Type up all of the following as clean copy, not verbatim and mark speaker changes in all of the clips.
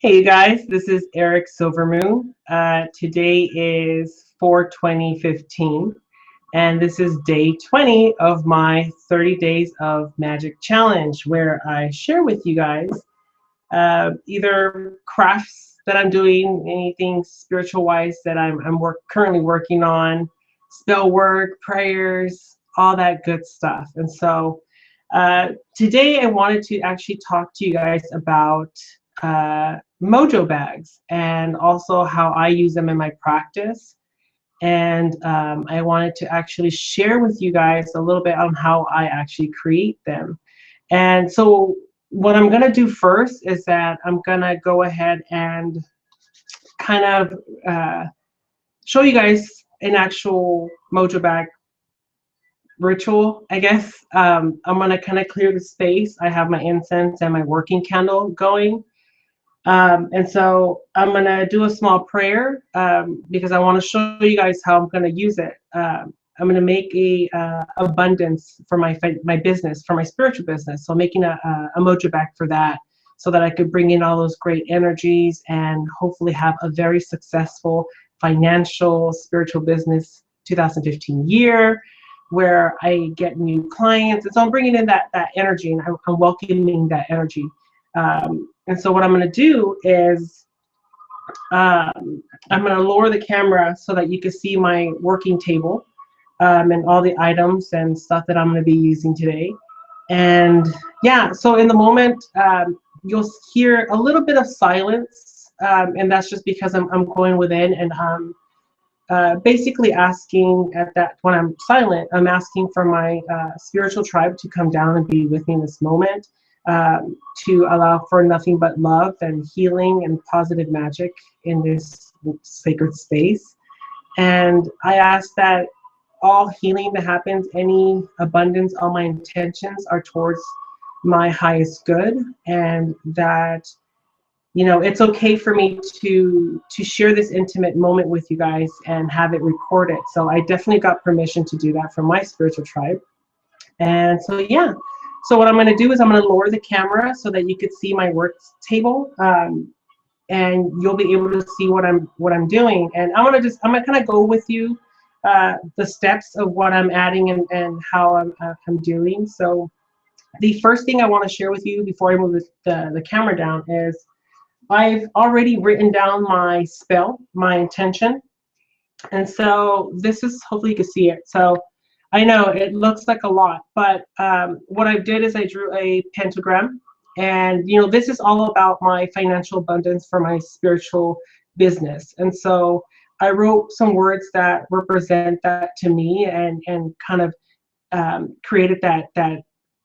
Speaker 1: Hey you guys, this is Eric Silvermoon. Today is 4/20/15, and this is day 20 of my 30 days of Magic challenge, where I share with you guys either crafts that I'm doing, anything spiritual wise that I'm currently working on, spell work, prayers, all that good stuff. And so today I wanted to actually talk to you guys about Mojo Bags and also how I use them in my practice. And I wanted to actually share with you guys a little bit on how I actually create them. And so what I'm going to do first is that I'm going to go ahead and kind of show you guys an actual Mojo Bag ritual, I guess. I'm going to kind of clear the space. I have my incense and my working candle going. And so I'm going to do a small prayer because I want to show you guys how I'm going to use it. I'm going to make a abundance for my business, for my spiritual business. So I'm making a Mojo Bag for that so that I could bring in all those great energies and hopefully have a very successful financial, spiritual business 2015 year where I get new clients. And so I'm bringing in that energy, and I'm welcoming that energy. And so what I'm going to do is I'm going to lower the camera so that you can see my working table and all the items and stuff that I'm going to be using today. And yeah, so in the moment, you'll hear a little bit of silence, and that's just because I'm going within and I'm basically asking when I'm silent, I'm asking for my spiritual tribe to come down and be with me in this moment. To allow for nothing but love and healing and positive magic in this sacred space. And I ask that all healing that happens, any abundance, all my intentions are towards my highest good, and that it's okay for me to share this intimate moment with you guys and have it recorded. So I definitely got permission to do that from my spiritual tribe. And so yeah. So what I'm going to do is I'm going to lower the camera so that you could see my work table, and you'll be able to see what I'm doing. And I'm going to kind of go with you the steps of what I'm adding and how I'm doing. So the first thing I want to share with you before I move the camera down is I've already written down my spell, my intention, and so this is, hopefully you can see it. So I know it looks like a lot, but what I did is I drew a pentagram, and this is all about my financial abundance for my spiritual business. And so I wrote some words that represent that to me, and kind of created that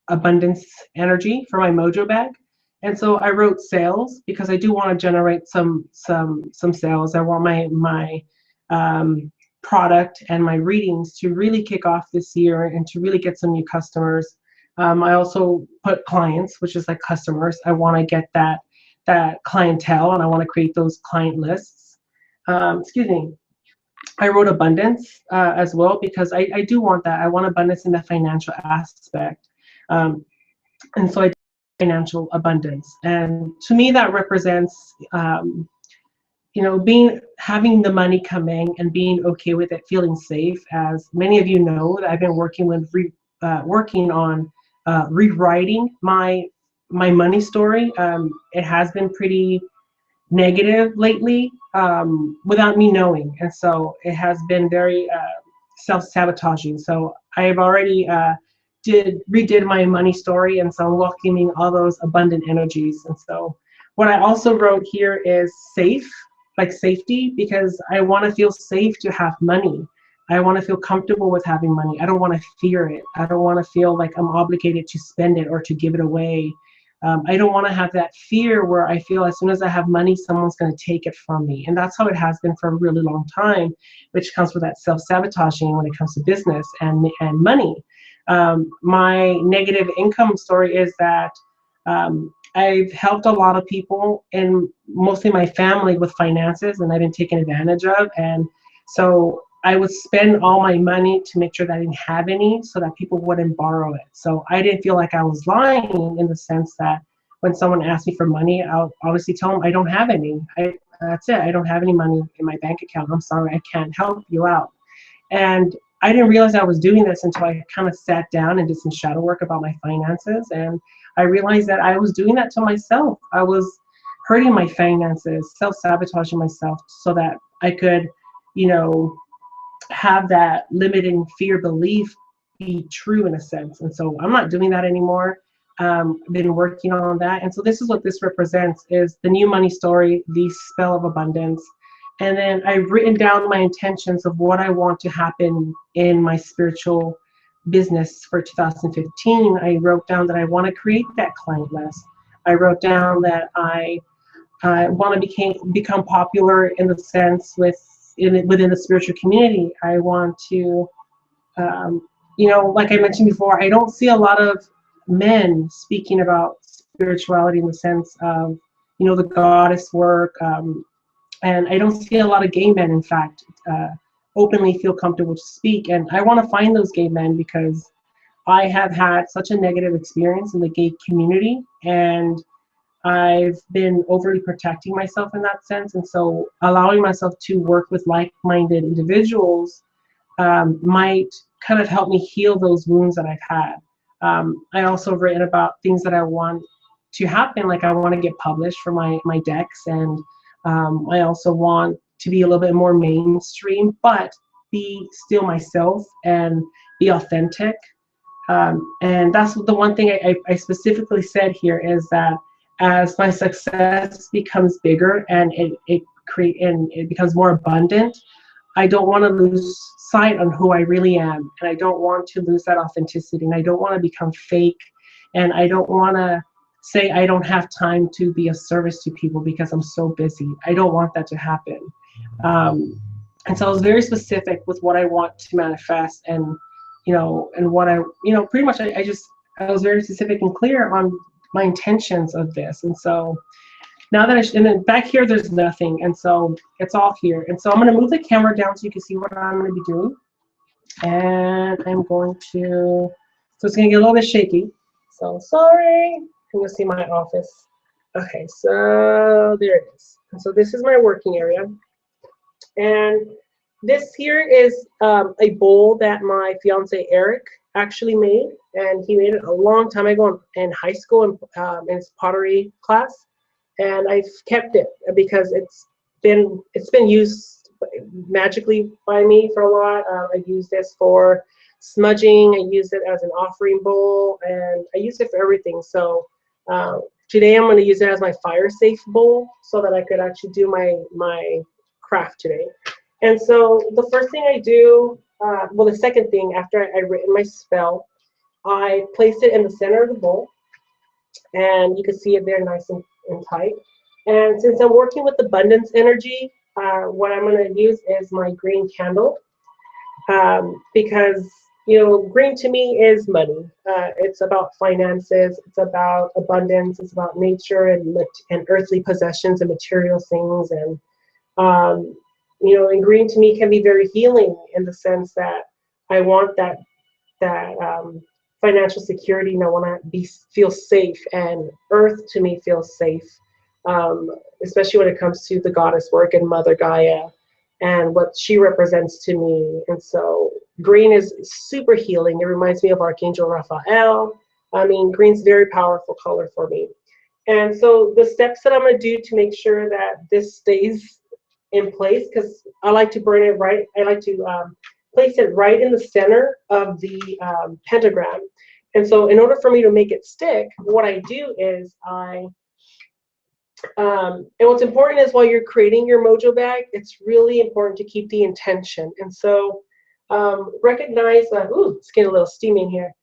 Speaker 1: abundance energy for my Mojo Bag. And so I wrote sales because I do want to generate some sales. I want my product and my readings to really kick off this year and to really get some new customers. I also put clients, which is like customers. I want to get that clientele, and I want to create those client lists. Excuse me. I wrote abundance as well because I do want that. I want abundance in the financial aspect. And so I did financial abundance. And to me, that represents having the money coming and being okay with it, feeling safe. As many of you know, that I've been working on rewriting my money story. It has been pretty negative lately, without me knowing, and so it has been very self-sabotaging. So I've already redid my money story, and so I'm welcoming all those abundant energies. And so what I also wrote here is safe, like safety, because I want to feel safe to have money. I want to feel comfortable with having money. I don't want to fear it. I don't want to feel like I'm obligated to spend it or to give it away. I don't want to have that fear where I feel as soon as I have money, someone's going to take it from me. And that's how it has been for a really long time, which comes with that self-sabotaging when it comes to business and money. My negative income story is that I've helped a lot of people, and mostly my family, with finances, and I've been taken advantage of. And so I would spend all my money to make sure that I didn't have any so that people wouldn't borrow it. So I didn't feel like I was lying in the sense that when someone asks me for money, I'll obviously tell them I don't have any. That's it. I don't have any money in my bank account. I'm sorry, I can't help you out. And I didn't realize I was doing this until I kind of sat down and did some shadow work about my finances. And I realized that I was doing that to myself. I was hurting my finances, self-sabotaging myself so that I could, you know, have that limiting fear belief be true in a sense. And so I'm not doing that anymore. I've been working on that. And so this is what this represents is the new money story, the spell of abundance. And then I've written down my intentions of what I want to happen in my spiritual business for 2015. I wrote down that I want to create that client list. I wrote down that I want to become popular in the sense within the spiritual community. I want to, you know, like I mentioned before, I don't see a lot of men speaking about spirituality in the sense of, you know, the goddess work. And I don't see a lot of gay men, in fact, openly feel comfortable to speak. And I want to find those gay men because I have had such a negative experience in the gay community, and I've been overly protecting myself in that sense. And so allowing myself to work with like-minded individuals might kind of help me heal those wounds that I've had. I also have written about things that I want to happen, like I want to get published for my decks, and I also want to be a little bit more mainstream, but be still myself and be authentic. And that's the one thing I specifically said here is that as my success becomes bigger and it becomes more abundant, I don't want to lose sight on who I really am, and I don't want to lose that authenticity, and I don't want to become fake, and I don't want to say I don't have time to be of service to people because I'm so busy. I don't want that to happen. And so I was very specific with what I want to manifest, and you know, and what pretty much I was very specific and clear on my intentions of this. And so now that and then back here there's nothing, and so it's all here. And so I'm going to move the camera down so you can see what I'm going to be doing. And I'm going to, so it's going to get a little bit shaky. So sorry. You'll see my office. Okay, so there it is. And so this is my working area. And this here is a bowl that my fiance Eric actually made, and he made it a long time ago in high school in his pottery class. And I've kept it because it's been used magically by me for a lot. I use this for smudging. I use it as an offering bowl, and I use it for everything. So today I'm going to use it as my fire safe bowl so that I could actually do my craft today. And so the first thing I do, well, the second thing after I've written my spell, I place it in the center of the bowl, and you can see it there nice and tight. And since I'm working with abundance energy, what I'm going to use is my green candle, because you know, green to me is money. It's about finances. It's about abundance. It's about nature and earthly possessions and material things. And you know, and green to me can be very healing in the sense that I want that financial security, and I want to feel safe. And earth to me feels safe, especially when it comes to the goddess work and Mother Gaia and what she represents to me. And so green is super healing. It reminds me of Archangel Raphael. I mean, green's a very powerful color for me. And so the steps that I'm going to do to make sure that this stays in place, because I like to burn it right, I like to place it right in the center of the pentagram. And so in order for me to make it stick, what I do is and what's important is while you're creating your Mojo bag, it's really important to keep the intention. And so recognize, ooh, it's getting a little steamy in here.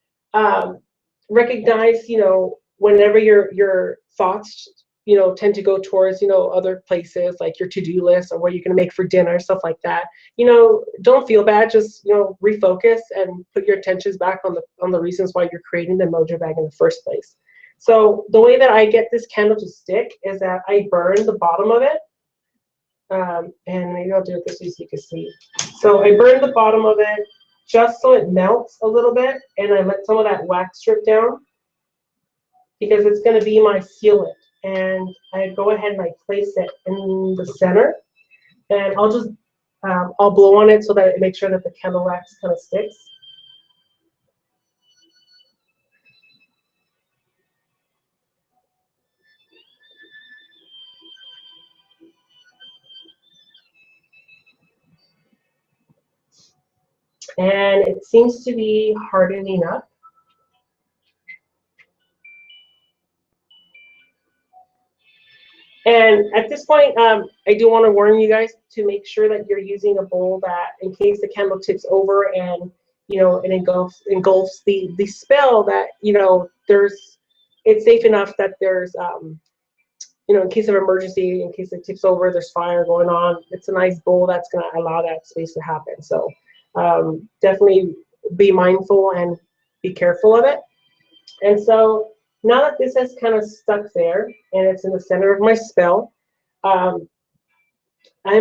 Speaker 1: Recognize, you know, whenever your thoughts, you know, tend to go towards, you know, other places like your to-do list or what you're going to make for dinner, stuff like that. You know, don't feel bad. Just, you know, refocus and put your attentions back on the reasons why you're creating the Mojo bag in the first place. So the way that I get this candle to stick is that I burn the bottom of it. And maybe I'll do it this way so you can see. So I burn the bottom of it just so it melts a little bit, and I let some of that wax drip down. because it's going to be my sealant. And I go ahead and I place it in the center, and I'll just I'll blow on it so that it makes sure that the candle wax kind of sticks. And it seems to be hardening up. And at this point, I do want to warn you guys to make sure that you're using a bowl that, in case the candle tips over and it engulfs the spell, that it's safe enough that there's in case of emergency, in case it tips over, there's fire going on. It's a nice bowl that's going to allow that space to happen. So definitely be mindful and be careful of it. And so now that this has kind of stuck there and it's in the center of my spell, I'm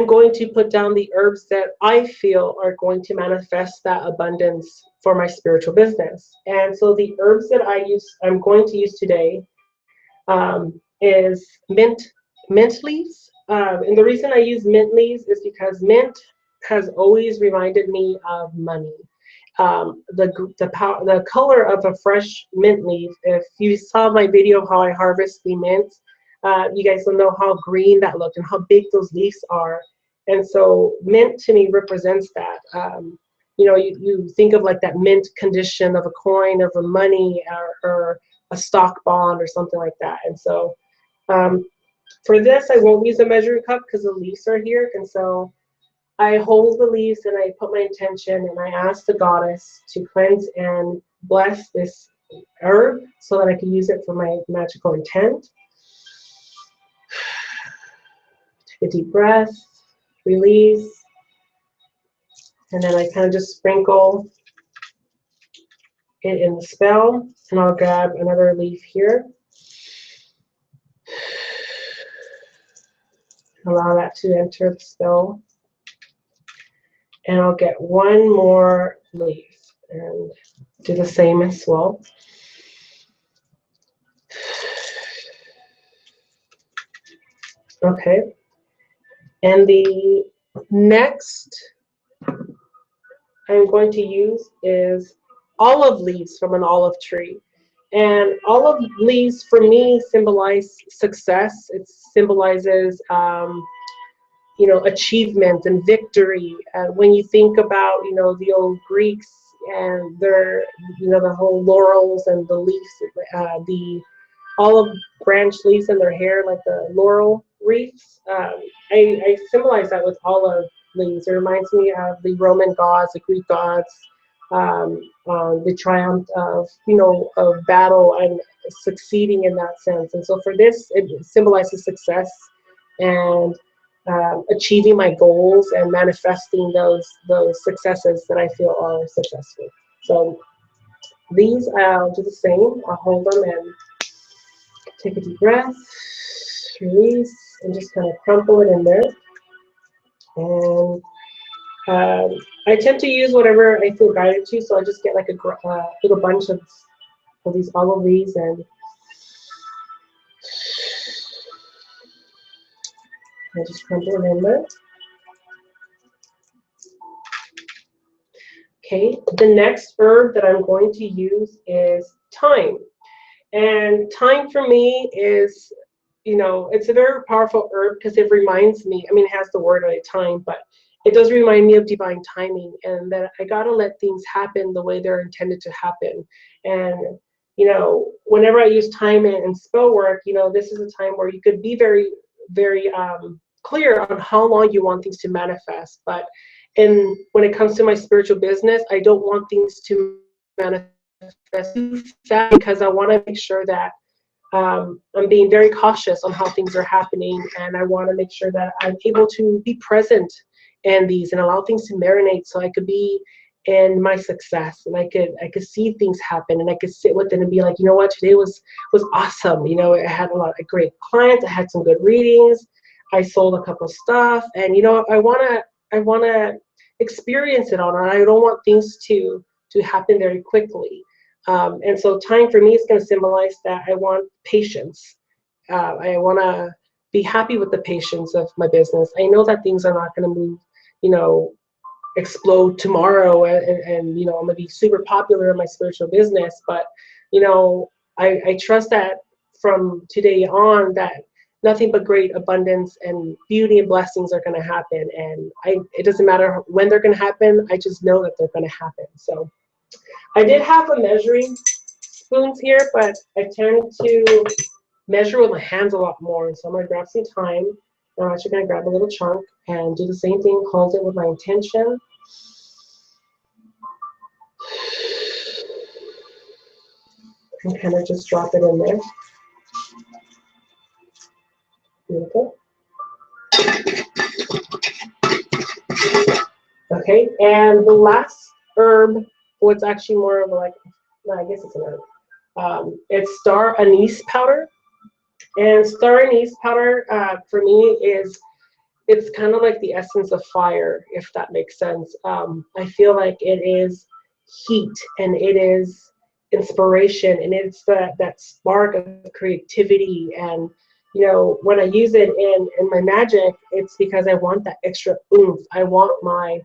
Speaker 1: going to put down the herbs that I feel are going to manifest that abundance for my spiritual business. And so the herbs that I'm going to use today is mint leaves. And the reason I use mint leaves is because mint has always reminded me of money. The color of a fresh mint leaf, if you saw my video of how I harvest the mint, you guys will know how green that looked and how big those leaves are. And so mint to me represents that. You think of like that mint condition of a coin, of a money, or a stock bond or something like that. And so for this, I won't use a measuring cup because the leaves are here. And so I hold the leaves and I put my intention and I ask the goddess to cleanse and bless this herb so that I can use it for my magical intent. Take a deep breath, release, and then I kind of just sprinkle it in the spell, and I'll grab another leaf here. Allow that to enter the spell. And I'll get one more leaf and do the same as well. Okay. And the next I'm going to use is olive leaves from an olive tree. And olive leaves for me symbolize success. It symbolizes achievement and victory. When you think about, the old Greeks and their, the whole laurels and the leaves, the olive branch leaves in their hair, like the laurel wreaths. I symbolize that with olive leaves. It reminds me of the Roman gods, the Greek gods, the triumph of battle and succeeding in that sense. And so for this, it symbolizes success and achieving my goals and manifesting those successes that I feel are successful. So these, I'll do the same. I'll hold them and take a deep breath, release, and just kind of crumple it in there. And I tend to use whatever I feel guided to, so I just get like a little bunch of these olive leaves and I just crumple it in there. Okay, the next herb that I'm going to use is thyme. And thyme for me is, it's a very powerful herb because it reminds me, it has the word on it, time, but it does remind me of divine timing and that I got to let things happen the way they're intended to happen. And, whenever I use thyme in spell work, this is a time where you could be very, very clear on how long you want things to manifest. But when it comes to my spiritual business, I don't want things to manifest too fast because I want to make sure that I'm being very cautious on how things are happening, and I want to make sure that I'm able to be present in these and allow things to marinate so I could be in my success and I could see things happen and I could sit with it and be like, you know what, today was awesome. I had a lot of great clients, I had some good readings, I sold a couple stuff, and I wanna experience it all, and I don't want things to happen very quickly. And so time for me is going to symbolize that I want patience. I want to be happy with the patience of my business. I know that things are not going to move, you know, explode tomorrow, and you know, I'm going to be super popular in my spiritual business. But, you know, I trust that from today on that nothing but great abundance and beauty and blessings are going to happen. And it doesn't matter when they're going to happen. I just know that they're going to happen. So I did have a measuring spoons here, but I tend to measure with my hands a lot more. So I'm going to grab some time. I'm actually going to grab a little chunk and do the same thing, hold it with my intention. And kind of just drop it in there. Beautiful. Okay, and the last herb, what's actually more of like, no, I guess it's an herb. It's star anise powder. And star anise powder for me it's kind of like the essence of fire, if that makes sense. I feel like it is heat, and it is inspiration, and it's that spark of creativity. And you know, when I use it in my Magick, it's because I want that extra oomph. I want my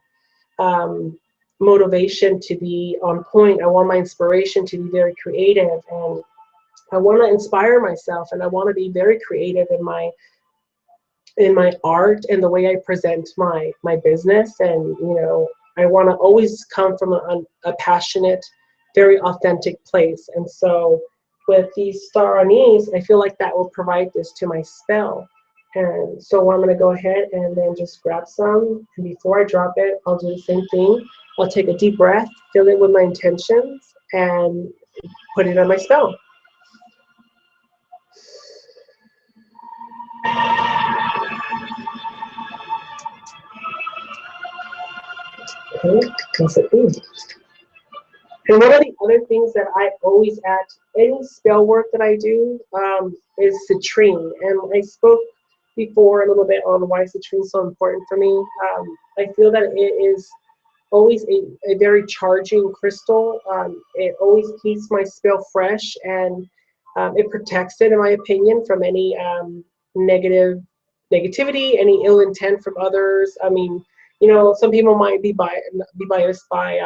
Speaker 1: motivation to be on point. I want my inspiration to be very creative, and I want to inspire myself, and I want to be very creative in my art and the way I present my business. And you know, I want to always come from a passionate, very authentic place. And so with these star anise, I feel like that will provide this to my spell. And so I'm going to go ahead and then just grab some, and before I drop it, I'll do the same thing. I'll take a deep breath, fill it with my intentions, and put it on my spell. Okay, that's it. And one of the other things that I always add to any spell work that I do is citrine. And I spoke before a little bit on why citrine is so important for me. I feel that it is always a very charging crystal. It always keeps my spell fresh, and it protects it, in my opinion, from any negativity, any ill intent from others. I mean, you know, some people might be biased by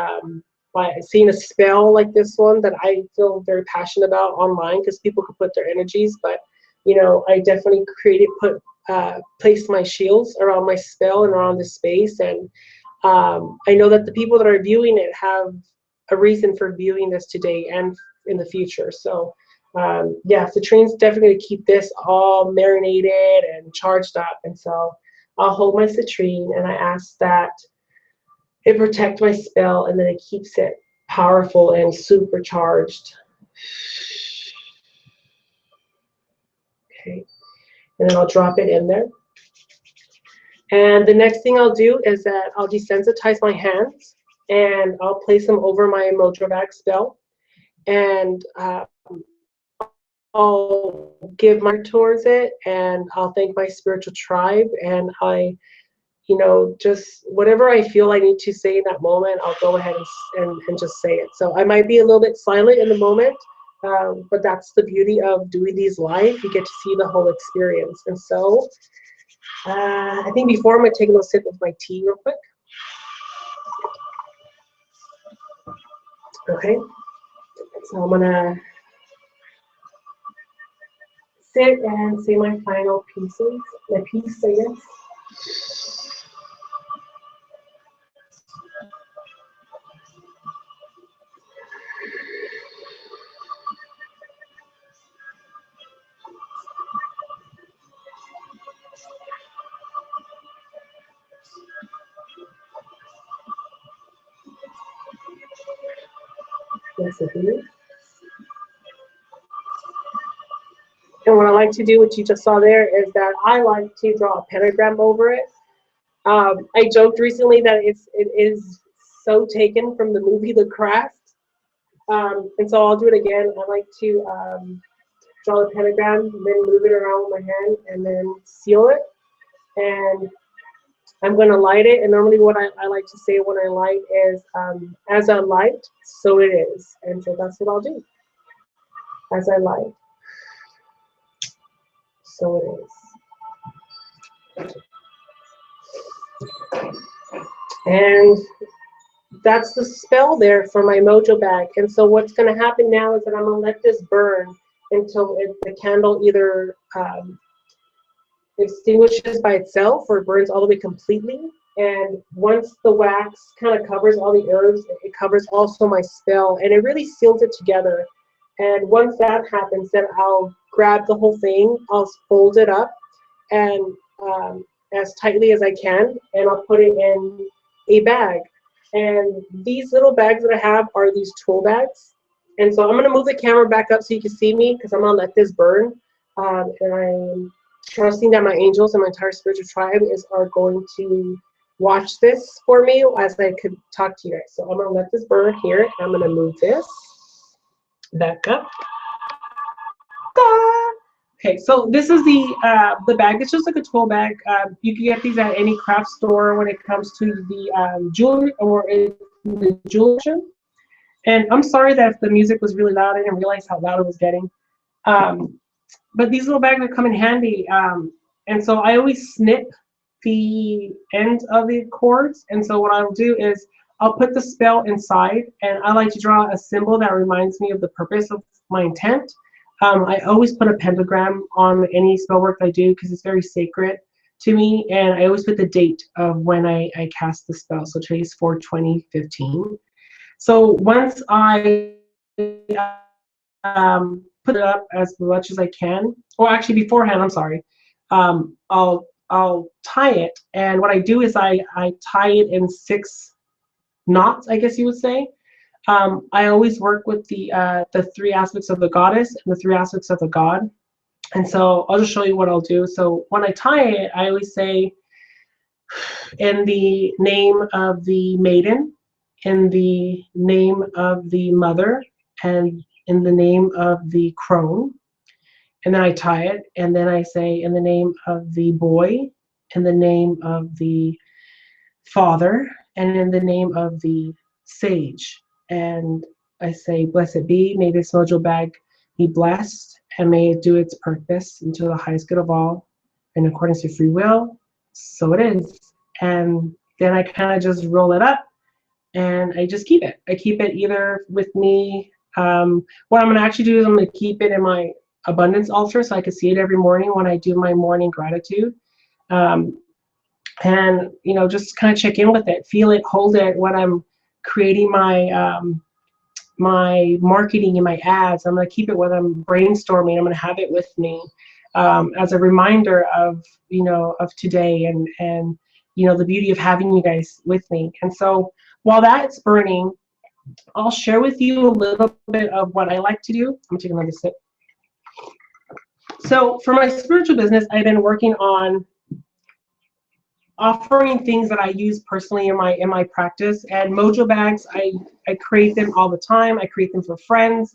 Speaker 1: seeing a spell like this one that I feel very passionate about online, because people could put their energies. But you know, I definitely place my shields around my spell and around the space. And I know that the people that are viewing it have a reason for viewing this today and in the future. So yeah, citrine's definitely going to keep this all marinated and charged up. And so I'll hold my citrine, and I ask that it protect my spell, and then it keeps it powerful and supercharged. Okay, and then I'll drop it in there. And the next thing I'll do is that I'll desensitize my hands, and I'll place them over my Mojo Bag spell, and I'll give my towards it, and I'll thank my spiritual tribe, and you know, just whatever I feel I need to say in that moment, I'll go ahead and just say it. So I might be a little bit silent in the moment, but that's the beauty of doing these live. You get to see the whole experience. And so I think before, I'm going to take a little sip of my tea real quick. Okay, so I'm going to sit and say my final piece, I guess. Yes, it is. And what I like to do, what you just saw there, is that I like to draw a pentagram over it. I joked recently that it is so taken from the movie The Craft. And so I'll do it again. I like to draw the pentagram, then move it around with my hand, and then seal it. And I'm going to light it, and normally what I like to say when I light is, as I light, so it is. And so that's what I'll do. As I light, so it is. And that's the spell there for my Mojo Bag. And so what's going to happen now is that I'm going to let this burn until the candle either extinguishes by itself or burns all the way completely. And once the wax kind of covers all the herbs, it covers also my spell, and it really seals it together. And once that happens, then I'll grab the whole thing, I'll fold it up and as tightly as I can, and I'll put it in a bag. And these little bags that I have are these tool bags. And so I'm going to move the camera back up so you can see me, because I'm going to let this burn. And I'm trusting that my angels and my entire spiritual tribe are going to watch this for me as I could talk to you guys. So I'm going to let this burn here, and I'm going to move this back up. Okay, so this is the bag. It's just like a tool bag. You can get these at any craft store when it comes to the jewelry or the jewelry. And I'm sorry that if the music was really loud, I didn't realize how loud it was getting. But these little bags come in handy. And so I always snip the end of the cords. And so what I'll do is I'll put the spell inside, and I like to draw a symbol that reminds me of the purpose of my intent. I always put a pentagram on any spell work I do because it's very sacred to me, and I always put the date of when I cast the spell. So today's 4/20/15. So once I put it up as much as I can, or actually beforehand, I'm sorry, I'll tie it, and what I do is I tie it in 6 knots, I guess you would say. I always work with the 3 aspects of the goddess and the 3 aspects of the god. And so I'll just show you what I'll do. So when I tie it, I always say, in the name of the maiden, in the name of the mother, and in the name of the crone. And then I tie it, and then I say, in the name of the boy, in the name of the father, and in the name of the sage. And I say, blessed be, may this Mojo Bag be blessed, and may it do its purpose until the highest good of all, in accordance to free will. So it is. And then I kind of just roll it up, and I just keep it. I keep it either with me. What I'm going to actually do is I'm going to keep it in my abundance altar so I can see it every morning when I do my morning gratitude. And, you know, just kind of check in with it, feel it, hold it when I'm creating my my marketing and my ads. I'm going to keep it when I'm brainstorming. I'm going to have it with me as a reminder of, you know, of today and, you know, the beauty of having you guys with me. And so while that's burning, I'll share with you a little bit of what I like to do. I'm taking another sip. So for my spiritual business, I've been working on offering things that I use personally in my practice. And Mojo Bags, I create them all the time. I create them for friends.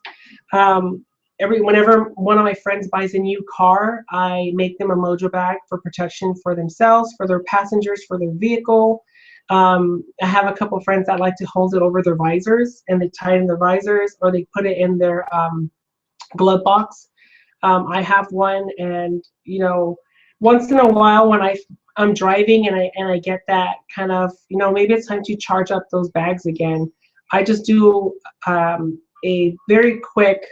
Speaker 1: Whenever one of my friends buys a new car, I make them a Mojo Bag for protection for themselves, for their passengers, for their vehicle. I have a couple of friends that like to hold it over their visors, and they tie it in their visors, or they put it in their glove box. I have one, and you know, once in a while when I'm driving and I get that kind of, you know, maybe it's time to charge up those bags again, I just do a very quick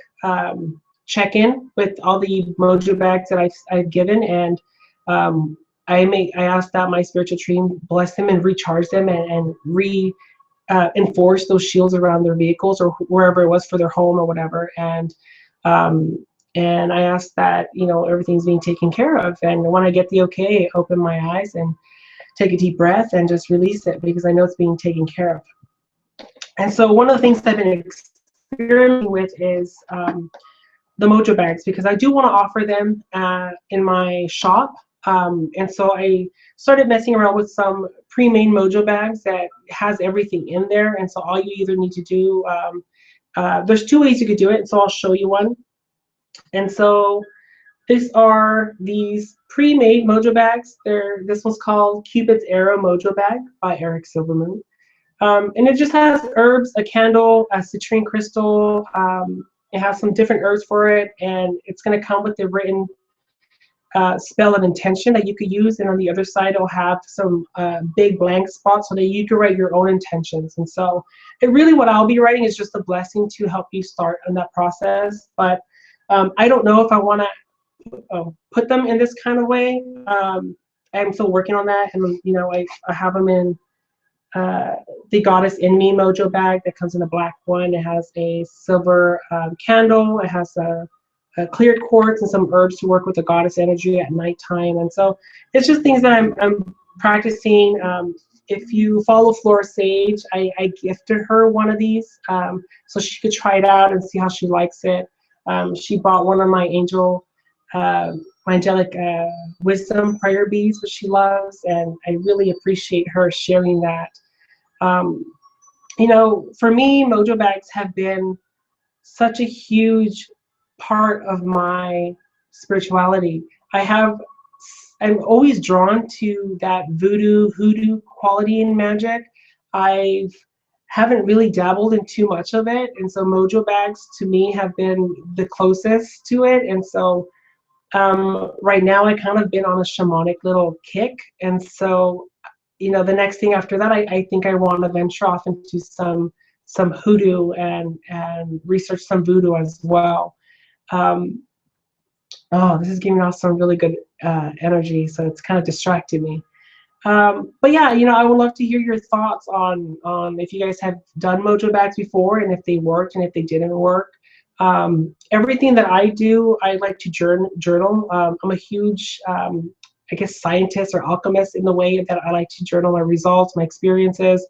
Speaker 1: check-in with all the Mojo Bags that I've given, and I ask that my spiritual team bless them and recharge them and enforce those shields around their vehicles or wherever it was for their home or whatever. And I ask that, you know, everything's being taken care of. And when I get the okay, I open my eyes and take a deep breath and just release it, because I know it's being taken care of. And so one of the things I've been experimenting with is the Mojo Bags, because I do want to offer them in my shop. And so I started messing around with some pre-made Mojo Bags that has everything in there. And so all you either need to do, there's 2 ways you could do it. So I'll show you one. And so These are these pre-made Mojo bags. This one's called Cupid's Arrow Mojo Bag by Eric Silvermoon. And it just has herbs, a candle, a citrine crystal. It has some different herbs for it, and it's going to come with the written spell of intention that you could use. And on the other side, it'll have some big blank spots so that you can write your own intentions. And so, it really, what I'll be writing is just a blessing to help you start on that process. But I don't know if I want to put them in this kind of way. I'm still working on that, and I have them in the Goddess in Me Mojo bag that comes in a black one. It has a silver candle. It has a cleared quartz and some herbs to work with the goddess energy at nighttime. And so it's just things that I'm practicing. If you follow Flora Sage, I gifted her one of these so she could try it out and see how she likes it. She bought one of my my angelic wisdom prayer beads, which she loves, and I really appreciate her sharing that. For me, Mojo Bags have been such a huge part of my spirituality. I'm always drawn to that voodoo, hoodoo quality in magic. I haven't really dabbled in too much of it, and so Mojo Bags to me have been the closest to it. And so right now I kind of been on a shamanic little kick, and so the next thing after that, I think I want to venture off into some hoodoo and research some voodoo as well. This is giving off some really good energy, so it's kind of distracting me. But yeah, I would love to hear your thoughts on if you guys have done Mojo Bags before, and if they worked and if they didn't work. Everything that I do, I like to journal. I'm a huge, I guess, scientist or alchemist in the way that I like to journal my results, my experiences.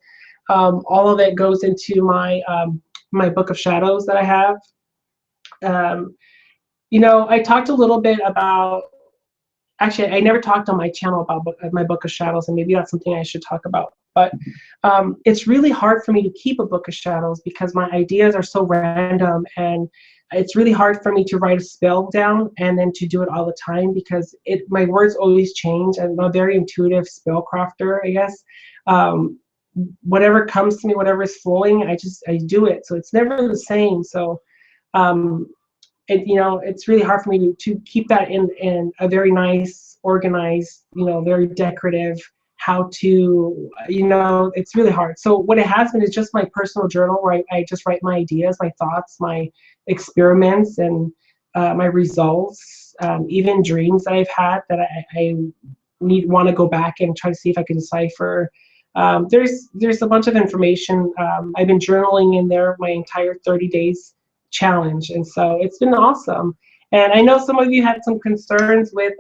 Speaker 1: All of it goes into my my book of shadows that I have. I talked a little bit about, actually, I never talked on my channel about my book of shadows, and maybe that's something I should talk about. But it's really hard for me to keep a book of shadows because my ideas are so random, and it's really hard for me to write a spell down and then to do it all the time because my words always change. I'm a very intuitive spellcrafter, I guess. Whatever comes to me, whatever is flowing, I do it. So it's never the same. So it's really hard for me to keep that in a very nice, organized, very decorative, how to, it's really hard. So what it has been is just my personal journal where I just write my ideas, my thoughts, my experiments, and my results, even dreams that I've had that I want to go back and try to see if I can decipher. There's a bunch of information. I've been journaling in there my entire 30 days challenge, and so it's been awesome. And I know some of you had some concerns with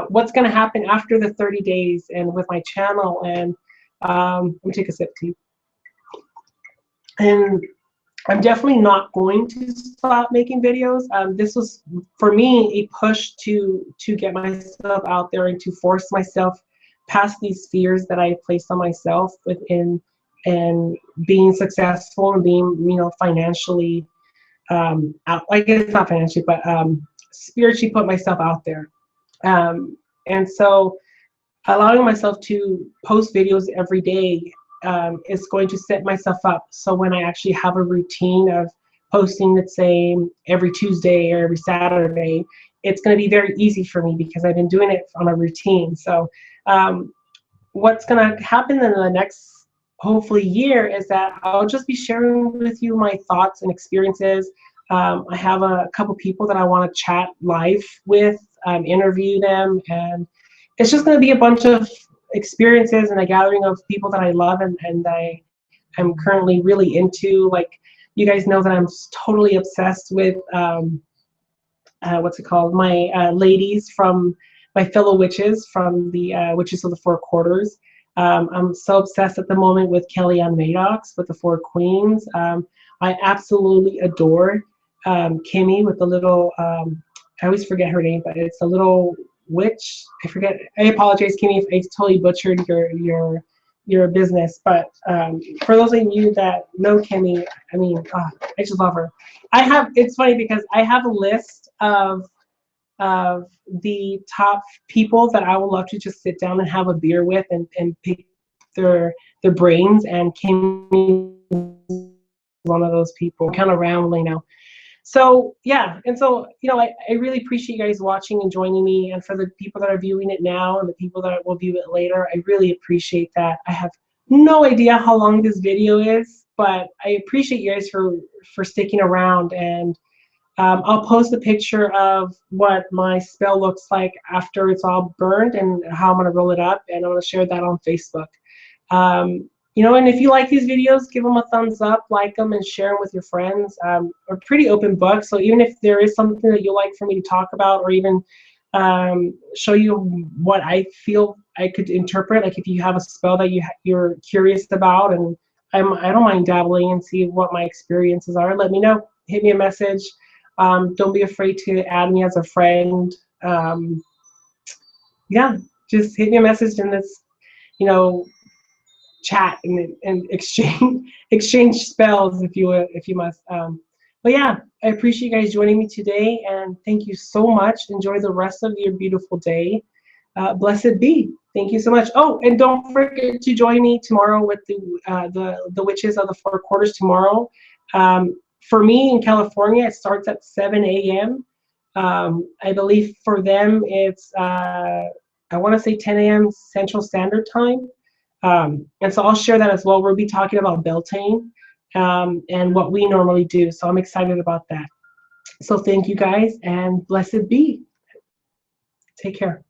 Speaker 1: what's going to happen after the 30 days and with my channel. And let me take a sip tea. And I'm definitely not going to stop making videos. This was for me a push to get myself out there and to force myself past these fears that I placed on myself within and being successful and being financially out, I guess not financially, but spiritually put myself out there. And so allowing myself to post videos every day is going to set myself up. So when I actually have a routine of posting, let's say, every Tuesday or every Saturday, it's going to be very easy for me because I've been doing it on a routine. So what's going to happen in the next, hopefully, year is that I'll just be sharing with you my thoughts and experiences. I have a couple people that I want to chat live with, interview them, and it's just going to be a bunch of experiences and a gathering of people that I love and I'm currently really into. Like, you guys know that I'm totally obsessed with what's it called? My ladies from my fellow witches from the Witches of the Four Quarters. I'm so obsessed at the moment with Kellyanne Maddox with the Four Queens. I absolutely adore Kimmy with the little, I always forget her name, but it's a little witch. I forget. I apologize, Kimmy, if I totally butchered your business. But for those of you that know Kimmy, I mean, I just love her. It's funny because I have a list of of the top people that I would love to just sit down and have a beer with and pick their brains, and Kimmy one of those people. Kind of rambling now. So yeah, and so I really appreciate you guys watching and joining me, and for the people that are viewing it now and the people that will view it later, I really appreciate that. I have no idea how long this video is, but I appreciate you guys for sticking around, and I'll post a picture of what my spell looks like after it's all burned and how I'm going to roll it up, and I'm going to share that on Facebook. And if you like these videos, give them a thumbs up, like them, and share them with your friends. We're a pretty open book, so even if there is something that you'd like for me to talk about, or even show you what I feel I could interpret, like if you have a spell that you're curious about, and I don't mind dabbling and see what my experiences are, let me know. Hit me a message. Don't be afraid to add me as a friend. Yeah, just hit me a message in this, chat and exchange spells if you must. But yeah, I appreciate you guys joining me today, and thank you so much. Enjoy the rest of your beautiful day. Blessed be. Thank you so much. Oh, and don't forget to join me tomorrow with the Witches of the Four Quarters tomorrow. For me in California, it starts at 7 a.m. I believe for them it's I want to say 10 a.m. Central Standard Time. And so I'll share that as well. We'll be talking about Beltane and what we normally do. So I'm excited about that. So thank you guys, and blessed be. Take care.